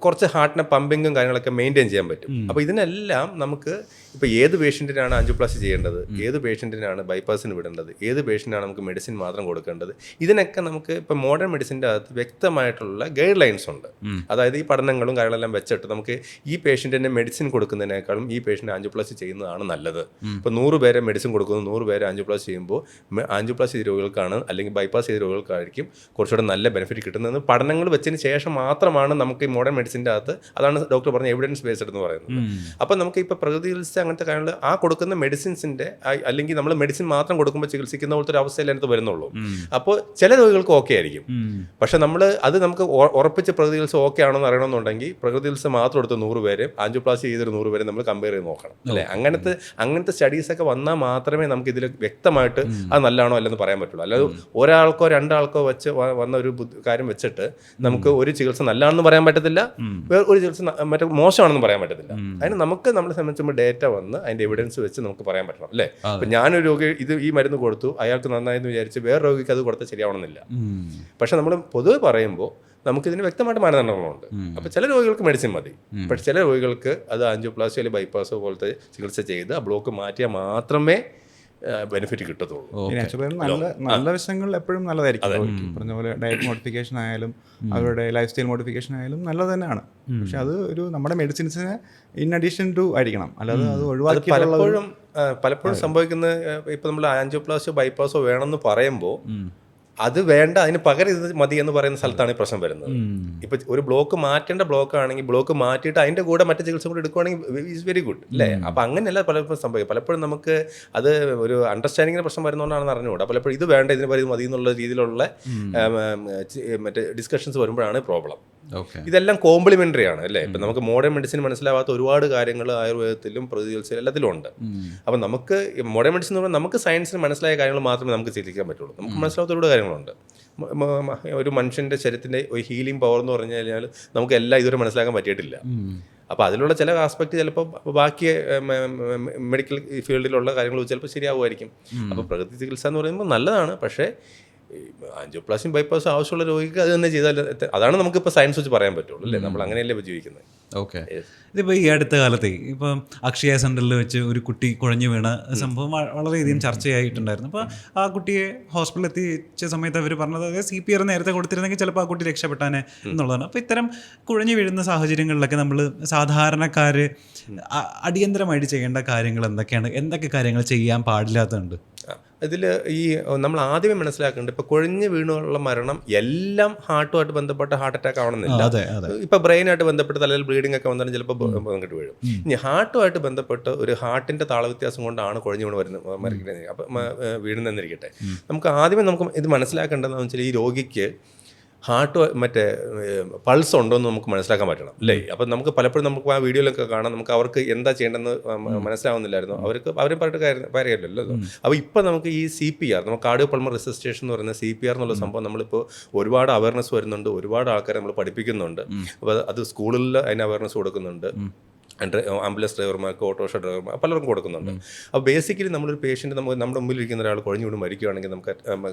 കുറച്ച് ഹാർട്ടിനെ പമ്പിങ്ങും കാര്യങ്ങളൊക്കെ മെയിൻറ്റെയിൻ ചെയ്യാൻ പറ്റും. അപ്പോൾ ഇതിനെല്ലാം നമുക്ക് ഇപ്പോൾ ഏത് പേഷ്യൻറ്റിനാണ് ആൻജിയോപ്ലാസ്റ്റി ചെയ്യേണ്ടത്, ഏത് പേഷ്യൻറ്റിനാണ് ബൈപ്പാസിന് വിടേണ്ടത്, ഏത് പേഷ്യൻ്റാണ് നമുക്ക് മെഡിസിൻ മാത്രം കൊടുക്കേണ്ടത്, ഇതിനൊക്കെ നമുക്ക് ഇപ്പോൾ മോഡേൺ മെഡിസിൻ്റെ അകത്ത് വ്യക്തമായിട്ടുള്ള ഗൈഡ് ലൈൻസ് ഉണ്ട്. അതായത് ഈ പഠനങ്ങളും കാര്യങ്ങളെല്ലാം വെച്ചിട്ട് നമുക്ക് ഈ പേഷ്യൻറ്റിന് മെഡിസിൻ കൊടുക്കുന്നതിനേക്കാളും ഈ പേഷ്യൻ്റ് ആൻജിയോപ്ലാസ്റ്റി ചെയ്യുന്നതാണ് നല്ലത്. ഇപ്പോൾ 100 പേരെ മെഡിസിൻ കൊടുക്കുന്നു, 100 പേരെ ആൻജിയോപ്ലാസ്റ്റി ചെയ്യുമ്പോൾ ആൻജിയോപ്ലാസ്റ്റി ചെയ്ത രോഗികൾക്കാണ് അല്ലെങ്കിൽ ബൈപ്പാസ് ചെയ്ത രോഗികൾക്കായിരിക്കും കുറച്ചുകൂടെ നല്ല ബെനിഫിറ്റ് കിട്ടുന്നതെന്ന് പഠനങ്ങൾ വെച്ചതിന് ശേഷം മാത്രമാണ് നമുക്ക് ഈ മോഡേൺ മെഡിസിൻ്റെ അകത്ത്, അതാണ് ഡോക്ടർ പറഞ്ഞ എവിഡൻസ് ബേസ്ഡ് എന്ന് പറയുന്നത്. അപ്പോൾ നമുക്ക് ഇപ്പോൾ പ്രകൃതി ചികിത്സ അങ്ങനത്തെ കാര്യങ്ങൾ ആ കൊടുക്കുന്ന മെഡിസിൻസിൻ്റെ അല്ലെങ്കിൽ നമ്മൾ മെഡിസിൻ മാത്രം കൊടുക്കുമ്പോൾ ചികിത്സിക്കുന്ന പോലത്തെ ഒരു അവസ്ഥയിൽ അതിനകത്ത് വരുന്നുള്ളൂ. അപ്പോൾ ചില രോഗികൾക്ക് ഓക്കെ ആയിരിക്കും. പക്ഷെ നമുക്ക് ഉറപ്പിച്ച് പ്രകൃതി ചികിത്സ ഓക്കെ ആണോ എന്ന് അറിയണമെന്നുണ്ടെങ്കിൽ പ്രകൃതി ചികിത്സ മാത്രം എടുത്ത് 100 പേരെ ആൻജിയോപ്ലാസ്റ്റി ചെയ്തൊരു 100 പേരെ നമ്മൾ കമ്പയർ ചെയ്ത് നോക്കണം അല്ലേ. അങ്ങനത്തെ സ്റ്റഡീസൊക്കെ വന്നാൽ മാത്രമേ നമുക്ക് ഇതിൽ വ്യക്തമായിട്ട് അത് നല്ലതാണോ അല്ലെന്ന് പറയാൻ പറ്റുള്ളൂ. അല്ലാതെ ഒരാൾക്കോ രണ്ടാൾക്കോ വെച്ച് വന്ന ഒരു കാര്യം വെച്ചിട്ട് നമുക്ക് ഒരു ചികിത്സ നല്ലതാണെന്ന് പറയാൻ പറ്റത്തില്ല, വേറെ ഒരു ചികിത്സ മറ്റേ മോശമാണെന്ന് പറയാൻ പറ്റത്തില്ല. അതിന് നമുക്ക് നമ്മളെ സംബന്ധിച്ചുമ്പോൾ ഡേറ്റ വന്ന് അതിൻ്റെ എവിഡൻസ് വെച്ച് നമുക്ക് പറയാൻ പറ്റണം അല്ലേ. ഇപ്പം ഞാനൊരു രോഗി ഈ മരുന്ന് കൊടുത്തു, അയാൾക്ക് നന്നായെന്ന് വിചാരിച്ച് വേറെ രോഗിക്ക് അത് കൊടുത്താൽ ശരിയാവണമെന്നില്ല. പക്ഷെ നമ്മൾ പൊതുവെ പറയുമ്പോൾ നമുക്കിതിന് വ്യക്തമായിട്ട് മാനദണ്ഡങ്ങളുണ്ട്. അപ്പോൾ ചില രോഗികൾക്ക് മെഡിസിൻ മതി, പക്ഷെ ചില രോഗികൾക്ക് അത് ആൻജിയോപ്ലാസ്റ്റി അല്ലെങ്കിൽ ബൈപ്പാസോ പോലത്തെ ചികിത്സ ചെയ്ത് ആ ബ്ലോക്ക് മാറ്റിയാൽ മാത്രമേ ബെനിഫിറ്റ് കിട്ടത്തുള്ളൂ. നല്ല വശങ്ങൾ എപ്പോഴും നല്ലതായിരിക്കും. പറഞ്ഞ പോലെ ഡയറ്റ് മോഡിഫിക്കേഷൻ ആയാലും അവരുടെ ലൈഫ് സ്റ്റൈൽ മോഡിഫിക്കേഷൻ ആയാലും നല്ലത് തന്നെയാണ്. പക്ഷെ അത് ഒരു നമ്മുടെ മെഡിസിൻസിന് ഇൻ അഡീഷൻ ടു ആയിരിക്കണം, അല്ലാതെ അത് ഒഴിവാക്കി. പലപ്പോഴും സംഭവിക്കുന്നത് ഇപ്പം നമ്മൾ ആൻജിയോപ്ലാസ്റ്റിയോ ബൈപ്പാസോ വേണമെന്ന് പറയുമ്പോൾ അത് വേണ്ട, അതിന് പകരം ഇത് മതി എന്ന് പറയുന്ന സ്ഥലത്താണ് ഈ പ്രശ്നം വരുന്നത്. ഇപ്പം ഒരു ബ്ലോക്ക് മാറ്റേണ്ട ബ്ലോക്ക് ആണെങ്കിൽ ബ്ലോക്ക് മാറ്റിയിട്ട് അതിൻ്റെ കൂടെ മറ്റു ചികിത്സ കൂടെ എടുക്കുകയാണെങ്കിൽ ഈസ് വെരി ഗുഡ് അല്ലേ. അപ്പം അങ്ങനെയല്ല പലപ്പോഴും സംഭവിക്കും. പലപ്പോഴും നമുക്ക് അത് ഒരു അണ്ടർസ്റ്റാൻഡിങ്ങിന് പ്രശ്നം വരുന്നതുകൊണ്ടാണെന്ന് അറിഞ്ഞുകൂടാ. പലപ്പോഴും ഇത് വേണ്ട, ഇതിന് പറയുന്നത് മതി എന്നുള്ള രീതിയിലുള്ള മറ്റേ ഡിസ്കഷൻസ് വരുമ്പോഴാണ് പ്രോബ്ലം. ഇതെല്ലാം കോംപ്ലിമെൻ്ററി ആണ് അല്ലേ. ഇപ്പം നമുക്ക് മോഡേൺ മെഡിസിൻ മനസ്സിലാവാത്ത ഒരുപാട് കാര്യങ്ങൾ ആയുർവേദത്തിലും പ്രകൃതി ചികിത്സയിലും എല്ലാത്തിലും ഉണ്ട്. അപ്പം നമുക്ക് മോഡേൺ മെഡിസിൻ എന്ന് പറഞ്ഞാൽ നമുക്ക് സയൻസിന് മനസ്സിലായ കാര്യങ്ങൾ മാത്രമേ നമുക്ക് ചികിത്സിക്കാൻ പറ്റുള്ളൂ. നമുക്ക് മനസ്സിലാവാത്ത ഒരുപാട് കാര്യങ്ങളുണ്ട്. ഒരു മനുഷ്യൻ്റെ ശരീരത്തിൻ്റെ ഒരു ഹീലിംഗ് പവർ എന്ന് പറഞ്ഞു കഴിഞ്ഞാൽ നമുക്ക് എല്ലാം ഇതുവരെ മനസ്സിലാക്കാൻ പറ്റിയിട്ടില്ല. അപ്പോൾ അതിലുള്ള ചില ആസ്പെക്ട് ചിലപ്പോൾ ബാക്കി മെഡിക്കൽ ഫീൽഡിലുള്ള കാര്യങ്ങൾ ചിലപ്പോൾ ശരിയാവുമായിരിക്കും. അപ്പോൾ പ്രകൃതി ചികിത്സ എന്ന് പറയുമ്പോൾ നല്ലതാണ്. പക്ഷേ ആൻജിയോപ്ലാസ്റ്റിയും ബൈപ്പാസും ആവശ്യമുള്ള രോഗിക്ക് അത് തന്നെ ചെയ്താൽ അതാണ് നമുക്കിപ്പോൾ സയൻസ് വെച്ച് പറയാൻ പറ്റുള്ളൂ അല്ലേ. നമ്മൾ അങ്ങനെയല്ലേ ഇപ്പോൾ ജീവിക്കുന്നത്. ഓക്കെ. ഇതിപ്പോൾ ഈ അടുത്ത കാലത്തെ ഇപ്പം അക്ഷയ സെൻ്ററിൽ വെച്ച് ഒരു കുട്ടി കുഴഞ്ഞു വീണ സംഭവം വളരെയധികം ചർച്ചയായിട്ടുണ്ടായിരുന്നു. അപ്പോൾ ആ കുട്ടിയെ ഹോസ്പിറ്റലിൽ എത്തിച്ച സമയത്ത് അവർ പറഞ്ഞത് CPR നേരത്തെ കൊടുത്തിരുന്നെങ്കിൽ ചിലപ്പോൾ ആ കുട്ടി രക്ഷപ്പെട്ടാനെ എന്നുള്ളതാണ്. അപ്പോൾ ഇത്തരം കുഴഞ്ഞു വീഴുന്ന സാഹചര്യങ്ങളിലൊക്കെ നമ്മൾ സാധാരണക്കാർ അടിയന്തരമായിട്ട് ചെയ്യേണ്ട കാര്യങ്ങൾ എന്തൊക്കെയാണ്, എന്തൊക്കെ കാര്യങ്ങൾ ചെയ്യാൻ പാടില്ലാത്തതുണ്ട്? ഇതിൽ ഈ നമ്മൾ ആദ്യമേ മനസ്സിലാക്കേണ്ടത് ഇപ്പോൾ കുഴഞ്ഞു വീണുള്ള മരണം എല്ലാം ഹാർട്ടുമായിട്ട് ബന്ധപ്പെട്ട ഹാർട്ട് അറ്റാക്ക് ആവണമെന്നില്ല. ഇപ്പോൾ ബ്രെയിനായിട്ട് ബന്ധപ്പെട്ട് തലയിൽ ബ്ലീഡിംഗ് ഒക്കെ വന്നാലും ചിലപ്പോൾ പങ്കിട്ട് വീഴും. ഇനി ഹാർട്ടുമായിട്ട് ബന്ധപ്പെട്ട് ഒരു ഹാർട്ടിൻ്റെ താളവ്യത്യാസം കൊണ്ടാണ് കുഴഞ്ഞു വീണ് മരിക്കുന്നത്, അപ്പം വീഴുന്നെന്നിരിക്കട്ടെ. നമുക്ക് ആദ്യമേ ഇത് മനസ്സിലാക്കേണ്ടതെന്ന് വെച്ചാൽ ഈ രോഗിക്ക് ഹാർട്ട് മറ്റേ പൾസ് ഉണ്ടോ എന്ന് നമുക്ക് മനസ്സിലാക്കാൻ പറ്റണം അല്ലേ. അപ്പം നമുക്ക് പലപ്പോഴും നമുക്ക് ആ വീഡിയോയിലൊക്കെ കാണാം, നമുക്ക് അവർക്ക് എന്താ ചെയ്യേണ്ടതെന്ന് മനസ്സിലാവുന്നില്ലായിരുന്നു. അവരും പറഞ്ഞിട്ട് കാര്യമല്ലല്ലോ. അപ്പോൾ ഇപ്പം നമുക്ക് ഈ CPR, നമുക്ക് കാർഡിയോ പൾമണറി റിസസിറ്റേഷൻ എന്ന് പറയുന്ന CPR എന്നുള്ള സംഭവം നമ്മളിപ്പോൾ ഒരുപാട് അവയർനെസ് വരുന്നുണ്ട്, ഒരുപാട് ആൾക്കാരെ നമ്മൾ പഠിപ്പിക്കുന്നുണ്ട്. അപ്പോൾ അത് സ്കൂളിൽ അതിന് അവയർനെസ് കൊടുക്കുന്നുണ്ട്, ആംബുലൻസ് ഡ്രൈവർമാർക്ക്, ഓട്ടോറിക്ഷ ഡ്രൈവർമാർ പലർക്കും കൊടുക്കുന്നുണ്ട്. അപ്പോൾ ബേസിക്കലി നമ്മളൊരു പേഷ്യൻറ്റ് നമ്മുടെ മുമ്പിലിരിക്കുന്ന ഒരാൾ കുഴഞ്ഞു വീണ് മരിക്കുകയാണെങ്കിൽ, നമുക്ക്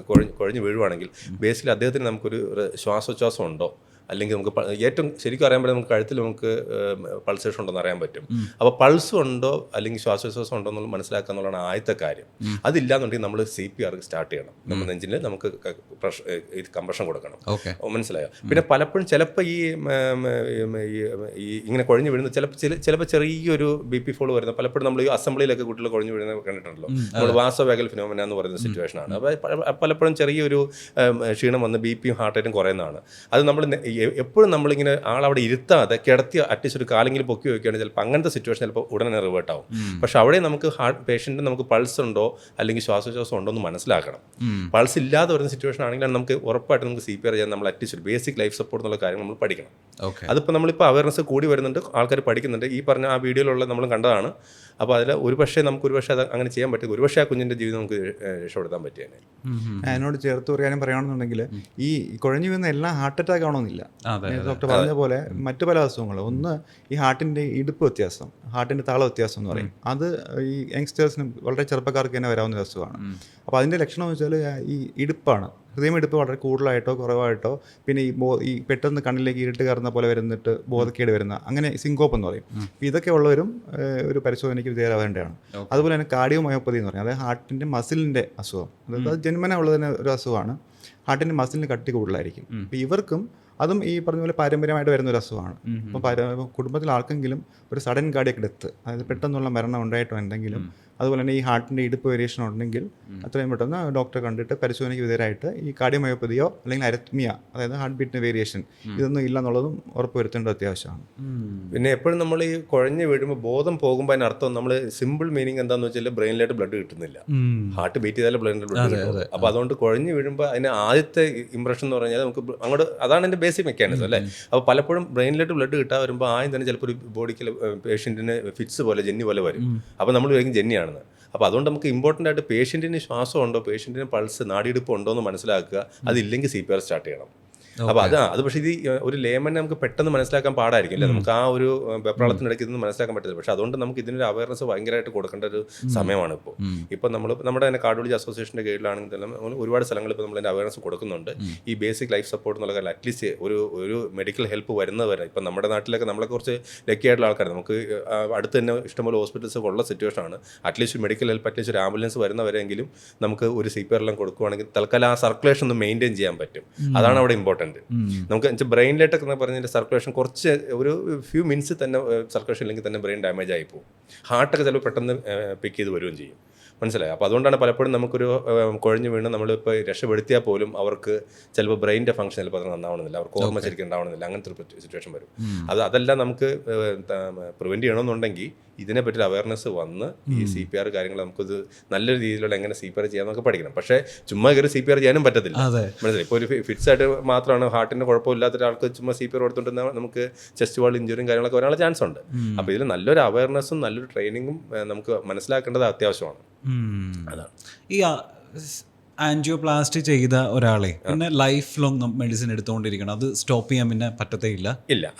കുഴഞ്ഞു വീഴുവാണെങ്കിൽ ബേസിക്കലി അദ്ദേഹത്തിന് നമുക്കൊരു ശ്വാസോച്ഛ്വാസം ഉണ്ടോ, അല്ലെങ്കിൽ നമുക്ക് ഏറ്റവും ശരിക്കും അറിയാൻ പറ്റും, നമുക്ക് കഴുത്തിൽ നമുക്ക് പൾസേഷൻ ഉണ്ടോയെന്ന് അറിയാൻ പറ്റും. അപ്പോൾ പൾസ് ഉണ്ടോ അല്ലെങ്കിൽ ശ്വാസോച്ഛ്വാസം ഉണ്ടോ എന്നുള്ളത് മനസ്സിലാക്കുക എന്നുള്ളതാണ് ആദ്യത്തെ കാര്യം. അതില്ലാന്നുണ്ടെങ്കിൽ നമ്മൾ CPR സ്റ്റാർട്ട് ചെയ്യണം. നമ്മൾ നെഞ്ചിൽ നമുക്ക് കംപ്രഷൻ കൊടുക്കണം. മനസ്സിലായോ? പിന്നെ പലപ്പോഴും ചിലപ്പോൾ ഈ ഇങ്ങനെ കുഴഞ്ഞു വീഴുന്ന ചിലപ്പോൾ ചെറിയൊരു BP ഫോൾ വരുന്നത് പലപ്പോഴും നമ്മൾ ഈ അസംബ്ലിയിലൊക്കെ കുട്ടികൾ കുഴഞ്ഞു വീഴുന്നത് കണ്ടിട്ടുണ്ടല്ലോ. നമ്മൾ വാസോവാഗൽ ഫിനോമിന എന്ന് പറയുന്ന സിറ്റുവേഷനാണ്. അപ്പോൾ പലപ്പോഴും ചെറിയൊരു ക്ഷീണം വന്ന് BPയും ഹാർട്ട് റേറ്റും കുറയുന്നതാണ്. അത് നമ്മൾ എപ്പോഴും നമ്മളിങ്ങനെ ആളവിടെ ഇരുത്താതെ കിടത്തി അറ്റ്ലീസ്റ്റ് ഒരു കാലെങ്കിലും പൊക്കി വയ്ക്കുകയാണെങ്കിൽ ചിലപ്പോൾ അങ്ങനത്തെ സിറ്റുവേഷൻ ചിലപ്പോൾ ഉടനെ റിവേർട്ട് ആവും. പക്ഷെ അവിടെ നമുക്ക് പേഷ്യൻറ്റ് നമുക്ക് പൾസ് ഉണ്ടോ അല്ലെങ്കിൽ ശ്വാസോച്ഛ്വാസം ഉണ്ടോ എന്ന് മനസ്സിലാക്കണം. പൾസ് ഇല്ലാതെ വരുന്ന സിറ്റുവേഷൻ ആണെങ്കിൽ നമുക്ക് ഉറപ്പായിട്ട് നമുക്ക് CPR ചെയ്യാൻ നമ്മൾ അറ്റ്ലീസ്റ്റ് ഒരു ബേസിക് ലൈഫ് സപ്പോർട്ട് എന്നുള്ള കാര്യം നമ്മൾ പഠിക്കണം. അതിപ്പോൾ നമ്മളിപ്പോൾ അവയർനെസ് കൂടി വരുന്നുണ്ട്, ആൾക്കാർ പഠിക്കുന്നുണ്ട്. ഈ പറഞ്ഞ ആ വീഡിയോയിലുള്ള നമ്മൾ കണ്ടതാണ്. അപ്പോൾ അതിൽ ഒരുപക്ഷെ അത് അങ്ങനെ ചെയ്യാൻ പറ്റും. ഒരുപക്ഷെ ആ കുഞ്ഞിൻ്റെ ജീവിതം നമുക്ക് രക്ഷപ്പെടുത്താൻ പറ്റിയാണ്. അതിനോട് ചേർത്ത് ഒരു കാര്യം പറയുകയാണെന്നുണ്ടെങ്കിൽ ഈ കുഴഞ്ഞു വീഴുന്ന എല്ലാം ഹാർട്ട് അറ്റാക്ക് ആവണമെന്നില്ല. ഡോക്ടർ പറഞ്ഞ പോലെ മറ്റു പല അസുഖങ്ങളും, ഒന്ന് ഈ ഹാർട്ടിൻ്റെ ഇടുപ്പ് വ്യത്യാസം, ഹാർട്ടിൻ്റെ താള വ്യത്യാസം എന്ന് പറയും. അത് ഈ യങ്സ്റ്റേഴ്സിന് വളരെ ചെറുപ്പക്കാർക്ക് തന്നെ വരാവുന്ന ഒരു അസുഖമാണ്. അപ്പോൾ അതിൻ്റെ ലക്ഷണം എന്ന് വെച്ചാൽ ഈ ഇടുപ്പാണ്. ഹൃദയമിടിപ്പ് വളരെ കൂടുതലായിട്ടോ കുറവായിട്ടോ, പിന്നെ ഈ പെട്ടെന്ന് കണ്ണിലേക്ക് ഇരുട്ട് കയറുന്ന പോലെ വരുന്നിട്ട് ബോധക്കേട് വരുന്ന, അങ്ങനെ സിങ്കോപ്പ് എന്ന് പറയും. ഇതൊക്കെ ഉള്ളവരും ഒരു പരിശോധനയ്ക്ക് വിധേയരാവേണ്ടതാണ്. അതുപോലെ തന്നെ കാർഡിയോമയോപ്പതി എന്ന് പറയും, അതായത് ഹാർട്ടിൻ്റെ മസിലിൻ്റെ അസുഖം. അതായത് അത് ജന്മന ഉള്ളതിന് ഒരു അസുഖമാണ്. ഹാർട്ടിൻ്റെ മസിലിന് കട്ടി കൂടുതലായിരിക്കും. അപ്പോൾ ഇവർക്കും അതും ഈ പറഞ്ഞ പോലെ പാരമ്പര്യമായിട്ട് വരുന്നൊരു അസുഖമാണ്. അപ്പോൾ കുടുംബത്തിൽ ആർക്കെങ്കിലും ഒരു സഡൻ കാർഡിയക് ഡെത്ത്, അതായത് പെട്ടെന്നുള്ള മരണം ഉണ്ടായിട്ടുണ്ടെങ്കിലും, അതുപോലെ തന്നെ ഈ ഹാർട്ടിൻ്റെ ഇടുപ്പ് വേരിയേഷൻ ഉണ്ടെങ്കിൽ അത്രയും പെട്ടെന്ന് ഡോക്ടറെ കണ്ടിട്ട് പരിശോധനയ്ക്ക് വിധേയരായിട്ട് ഈ കാർഡിയോമയോപ്പതിയോ അല്ലെങ്കിൽ അരിത്മിയ, അതായത് ഹാർട്ട് ബീറ്റിൻ്റെ വേരിയേഷൻ, ഇതൊന്നും ഇല്ലെന്നുള്ളതും ഉറപ്പുവരുത്തേണ്ടത് അത്യാവശ്യമാണ്. പിന്നെ എപ്പോഴും നമ്മൾ ഈ കുഴഞ്ഞു വീഴുമ്പോൾ ബോധം പോകുമ്പോൾ അതിനർത്ഥം നമ്മൾ സിമ്പിൾ മീനിങ് എന്താണെന്ന് വെച്ചാൽ ബ്രെയിനിലായിട്ട് ബ്ലഡ് കിട്ടുന്നില്ല. ഹാർട്ട് ബീറ്റ് ചെയ്താലും ബ്രെയിനിൽ ബ്ലഡ് കിട്ടും. അപ്പോൾ അതുകൊണ്ട് കുഴഞ്ഞു വീഴുമ്പോൾ അതിന് ആദ്യത്തെ ഇംപ്രഷൻ എന്ന് പറഞ്ഞാൽ നമുക്ക് അങ്ങോട്ട്, അതാണ് എൻ്റെ ബേസിക് മെക്കാനിസം അല്ലേ. അപ്പോൾ പലപ്പോഴും ബ്രെയിനിലായിട്ട് ബ്ലഡ് കിട്ടാൻ വരുമ്പോൾ ആദ്യം തന്നെ ചിലപ്പോൾ ഒരു ബോഡിക്ക് പേഷ്യൻറ്റിന് ഫിറ്റ്സ് പോലെ ജെന്നി പോലെ വരും. അപ്പോൾ നമ്മൾ വിചാരിക്കും ജെന്നിയാണ്. അപ്പോൾ അതുകൊണ്ട് നമുക്ക് ഇമ്പോർട്ടൻ്റ് ആയിട്ട് പേഷ്യൻറ്റിന് ശ്വാസം ഉണ്ടോ, പേഷ്യൻറ്റിന് പൾസ് നാടിയെടുപ്പ് ഉണ്ടോ എന്ന് മനസ്സിലാക്കുക. അതില്ലെങ്കിൽ CPR സ്റ്റാർട്ട് ചെയ്യണം. അപ്പോൾ അത് പക്ഷേ ഇത് ഒരു ലേമനെ നമുക്ക് പെട്ടെന്ന് മനസ്സിലാക്കാൻ പാടായിരിക്കും അല്ലേ. നമുക്ക് ആ ഒരു വെപ്രാളത്തിനിടയ്ക്ക് ഇതൊന്നും മനസ്സിലാക്കാൻ പറ്റില്ല. പക്ഷേ അതുകൊണ്ട് നമുക്ക് ഇതിനൊരു അവയർനെസ് ഭയങ്കരമായിട്ട് കൊടുക്കേണ്ട ഒരു സമയമാണ് ഇപ്പോൾ. ഇപ്പോൾ നമ്മുടെ തന്നെ കാർഡിയോളജി അസോസിയേഷൻ്റെ കീഴിലാണെങ്കിൽ തന്നെ ഒരുപാട് സ്ഥലങ്ങളിൽ ഇപ്പോൾ നമ്മൾ അതിൻ്റെ അവയർനെസ് കൊടുക്കുന്നുണ്ട്. ഈ ബേസിക് ലൈഫ് സപ്പോർട്ട് എന്നുള്ള കാര്യം അറ്റ്ലീസ്റ്റ് ഒരു മെഡിക്കൽ ഹെൽപ്പ് വരുന്നത് വരെ. ഇപ്പം നമ്മുടെ നാട്ടിലൊക്കെ നമ്മളെ കുറച്ച് ലക്കിയായിട്ടുള്ള ആൾക്കാർ, നമുക്ക് അടുത്ത് തന്നെ ഇഷ്ടംപോലെ ഹോസ്പിറ്റൽസ് ഒക്കെ ഉള്ള സിറ്റുവേഷനാണ്. അറ്റ്ലീസ്റ്റ് മെഡിക്കൽ ഹെൽപ്പ്, അറ്റ്ലീസ്റ്റ് ഒരു ആംബുലൻസ് വരുന്നവരെങ്കിലും നമുക്ക് ഒരു CPR എല്ലാം കൊടുക്കുകയാണെങ്കിൽ തൽക്കാലം ആ സർക്കുലേഷൻ ഒന്ന് മെയിൻറ്റെയിൻ ചെയ്യാൻ പറ്റും. അതാണ് അവിടെ ഇമ്പോർട്ടൻറ്റ്. നമുക്ക് ബ്രെയിനിലേട്ടൊക്കെ പറഞ്ഞതിൻ്റെ സർക്കുലേഷൻ കുറച്ച് ഒരു ഫ്യൂ മിനിറ്റ്സ് തന്നെ സർക്കുലേഷൻ ഇല്ലെങ്കിൽ തന്നെ ബ്രെയിൻ ഡാമേജ് ആയി പോകും. ഹാർട്ടൊക്കെ ചിലപ്പോൾ പെട്ടെന്ന് പിക്ക് ചെയ്ത് വരികയും ചെയ്യും. മനസ്സിലായി. അപ്പോൾ അതുകൊണ്ടാണ് പലപ്പോഴും നമുക്കൊരു കുഴഞ്ഞു വീണ് നമ്മളിപ്പോൾ രക്ഷപ്പെടുത്തിയാൽ പോലും അവർക്ക് ചിലപ്പോൾ ബ്രെയിനിൻ്റെ ഫംഗ്ഷൻ ചിലപ്പോൾ അത് നന്നാവണമെന്നില്ല, അവർക്ക് ഓർമ്മ ശരിക്കും ഉണ്ടാവണമെന്നില്ല, അങ്ങനത്തെ ഒരു സിറ്റുവേഷൻ വരും. അതെല്ലാം നമുക്ക് പ്രിവെൻറ്റ് ചെയ്യണമെന്നുണ്ടെങ്കിൽ ഇതിനെപ്പറ്റി അവയർനെസ് വന്ന് ഈ CPR കാര്യങ്ങൾ നമുക്കത് നല്ലൊരു രീതിയിലുള്ള എങ്ങനെ CPR ചെയ്യാമെന്നൊക്കെ പഠിക്കണം. പക്ഷേ ചുമ്മാ കയറി CPR ചെയ്യാനും പറ്റത്തില്ല. മനസ്സിലായി. ഇപ്പോൾ ഒരു ഫിറ്റ്സ് ആയിട്ട് മാത്രമാണ് ഹാർട്ടിൻ്റെ കുഴപ്പമില്ലാത്ത ഒരാൾക്ക് ചുമ്മാ CPR കൊടുത്തുകൊണ്ടിരുന്നാൽ നമുക്ക് ചെസ്റ്റ് വാൾ ഇഞ്ചുറിയും കാര്യങ്ങളൊക്കെ വരാനുള്ള ചാൻസ് ഉണ്ട്. അപ്പോൾ ഇതിൽ നല്ലൊരു അവയർനെസ്സും നല്ലൊരു ട്രെയിനിങ്ങും നമുക്ക് മനസ്സിലാക്കേണ്ടത് അത്യാവശ്യമാണ്. അതാണ് ഈ ആൻജിയോപ്ലാസ്റ്റി ചെയ്ത ഒരാളെ പിന്നെ ലൈഫ് ലോങ് മെഡിസിൻ എടുത്തുകൊണ്ടിരിക്കണം, അത് സ്റ്റോപ്പ് ചെയ്യാൻ പിന്നെ പറ്റത്തേ ഇല്ല.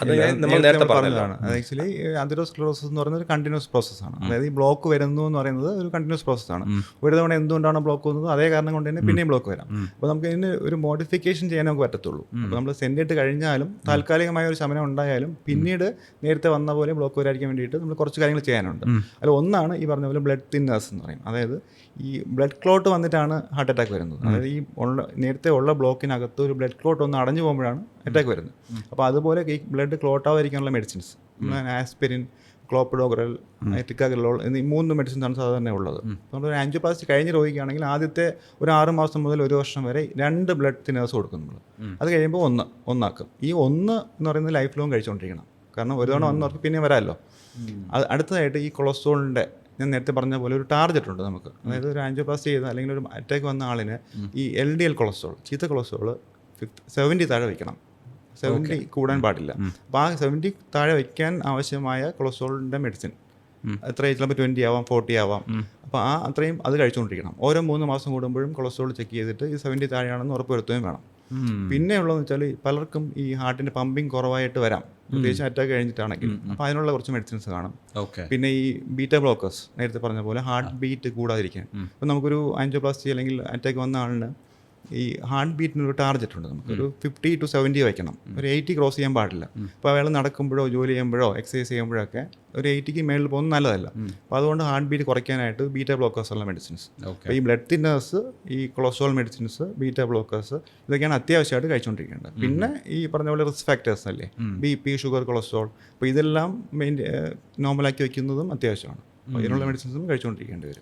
അത് നമ്മൾ നേരത്തെ പറഞ്ഞതാണ്. ആക്ച്വലി ആന്തറോസ്ക്ലെറോസിസ് എന്ന് പറയുന്നത് ഒരു കണ്ടിന്യൂസ് പ്രോസസ്സാണ്. അതായത് ഈ ബ്ലോക്ക് വരുന്നു എന്ന് പറയുന്നത് ഒരു കണ്ടിന്യൂസ് പ്രോസസ്സാണ്. ഒരു തവണ എന്തുകൊണ്ടാണ് ബ്ലോക്ക് വന്നത് അതേ കാരണം കൊണ്ട് തന്നെ പിന്നെയും ബ്ലോക്ക് വരാം. അപ്പോൾ നമുക്ക് ഇതിന് ഒരു മോഡിഫിക്കേഷൻ ചെയ്യാൻ നമുക്ക് പറ്റത്തുള്ളൂ. അപ്പോൾ നമ്മൾ സെൻഡിട്ട് കഴിഞ്ഞാലും താൽക്കാലികമായ ഒരു ശമനം ഉണ്ടായാലും പിന്നീട് നേരത്തെ വന്ന പോലെ ബ്ലോക്ക് വരാതിരിക്കാൻ വേണ്ടിയിട്ട് നമ്മൾ കുറച്ച് കാര്യങ്ങൾ ചെയ്യാനുണ്ട്. അതിൽ ഒന്നാണ് ഈ പറഞ്ഞ പോലെ ബ്ലഡ് തിന്നേഴ്സ് എന്ന് പറയും. അതായത് ഈ ബ്ലഡ് ക്ലോട്ട് വന്നിട്ടാണ് ഹാർട്ട് അറ്റാക്ക് വരുന്നത്. അതായത് ഈ നേരത്തെ ഉള്ള ബ്ലോക്കിനകത്ത് ഒരു ബ്ലഡ് ക്ലോട്ട് ഒന്ന് അടഞ്ഞു പോകുമ്പോഴാണ് അറ്റാക്ക് വരുന്നത്. അപ്പോൾ അതുപോലെ ഈ ബ്ലഡ് ക്ലോട്ട് ആവാതിരിക്കാനുള്ള മെഡിസിൻസ്, ആസ്പിരിൻ, ക്ലോപ്പിഡോഗ്രൽ, ടിക്കാഗ്രലോൾ എന്നീ 3 മെഡിസിൻസാണ് സാധാരണ ഉള്ളത്. നമ്മളൊരു ആൻജിയോപ്ലാസ്റ്റി കഴിഞ്ഞ് രോഗിക്കുകയാണെങ്കിൽ ആദ്യത്തെ ഒരു 6 മാസം മുതൽ 1 വർഷം വരെ 2 ബ്ലഡ് തിന്നേഴ്സ് കൊടുക്കും നമ്മൾ. അത് കഴിയുമ്പോൾ ഒന്നാക്കും. ഈ 1 എന്ന് പറയുന്നത് ലൈഫ് ലോങ് കഴിച്ചുകൊണ്ടിരിക്കണം. കാരണം ഒരു തവണ വന്നവർക്ക് പിന്നെ വരാമല്ലോ. അത് അടുത്തതായിട്ട് ഈ കൊളസ്ട്രോളിൻ്റെ, ഞാൻ നേരത്തെ പറഞ്ഞ പോലെ ഒരു ടാർഗറ്റ് ഉണ്ട് നമുക്ക്. അതായത് ഒരു ആൻജിയോപ്ലാസ്റ്റി ചെയ്ത അല്ലെങ്കിൽ ഒരു അറ്റാക്ക് വന്ന ആളിന് ഈ LDL കൊളസ്ട്രോൾ, ചീത്ത കൊളസ്ട്രോൾ 70 താഴെ വയ്ക്കണം. 70 കൂടാൻ പാടില്ല. അപ്പോൾ ആ 70 താഴെ വയ്ക്കാൻ ആവശ്യമായ കൊളസ്ട്രോളിൻ്റെ മെഡിസിൻ എത്ര ചിലപ്പോൾ 20 ആവാം, 40 ആവാം. അപ്പോൾ ആ അത്രയും അത് കഴിച്ചുകൊണ്ടിരിക്കണം. ഓരോ 3 മാസം കൂടുമ്പോഴും കൊളസ്ട്രോൾ ചെക്ക് ചെയ്തിട്ട് ഈ 70 താഴെയാണെന്ന് ഉറപ്പ് വരുത്തുകയും വേണം. പിന്നെ ഉള്ളതെന്ന് വെച്ചാൽ പലർക്കും ഈ ഹാർട്ടിൻ്റെ പമ്പിങ് കുറവായിട്ട് വരാം, പ്രത്യേകിച്ച് അറ്റാക്ക് കഴിഞ്ഞിട്ടാണെങ്കിൽ. അപ്പോൾ അതിനുള്ള കുറച്ച് മെഡിസിൻസ് കാണും. പിന്നെ ഈ ബീറ്റ ബ്ലോക്കേഴ്സ്, നേരത്തെ പറഞ്ഞ പോലെ ഹാർട്ട് ബീറ്റ് കൂടാതിരിക്കാൻ. ഇപ്പോൾ നമുക്കൊരു ആൻജിയോപ്ലാസ്റ്റി അല്ലെങ്കിൽ അറ്റാക്ക് വന്ന ആളിന് ഈ ഹാർട്ട് ബീറ്റിനൊരു ടാർഗറ്റ് ഉണ്ട്. നമുക്കൊരു 50 to 70 വയ്ക്കണം. ഒരു 80 ക്രോസ് ചെയ്യാൻ പാടില്ല. അപ്പോൾ അയാൾ നടക്കുമ്പോഴോ ജോലി ചെയ്യുമ്പോഴോ എക്സസൈസ് ചെയ്യുമ്പോഴൊക്കെ ഒരു 80ക്ക് മേളിൽ പോകുന്നത് നല്ലതല്ല. അപ്പോൾ അതുകൊണ്ട് ഹാർട്ട് ബീറ്റ് കുറയ്ക്കാനായിട്ട് ബീറ്റ ബ്ലോക്കേഴ്സ് ഉള്ള മെഡിസിൻസ്, അപ്പോൾ ഈ ബ്ലഡ് തിന്നേഴ്സ്, ഈ കൊളസ്ട്രോൾ മെഡിസിൻസ്, ബീറ്റ ബ്ലോക്കേഴ്സ്, ഇതൊക്കെയാണ് അത്യാവശ്യമായിട്ട് കഴിച്ചുകൊണ്ടിരിക്കേണ്ടത്. പിന്നെ ഈ പറഞ്ഞ പോലെ റിസ്ക് ഫാക്ടേഴ്സ് അല്ലേ, BP, ഷുഗർ, കൊളസ്ട്രോൾ, അപ്പോൾ ഇതെല്ലാം നോർമലാക്കി വയ്ക്കുന്നതും അത്യാവശ്യമാണ്. അപ്പോൾ ഇതിനുള്ള മെഡിസിൻസും കഴിച്ചുകൊണ്ടിരിക്കേണ്ടി വരും.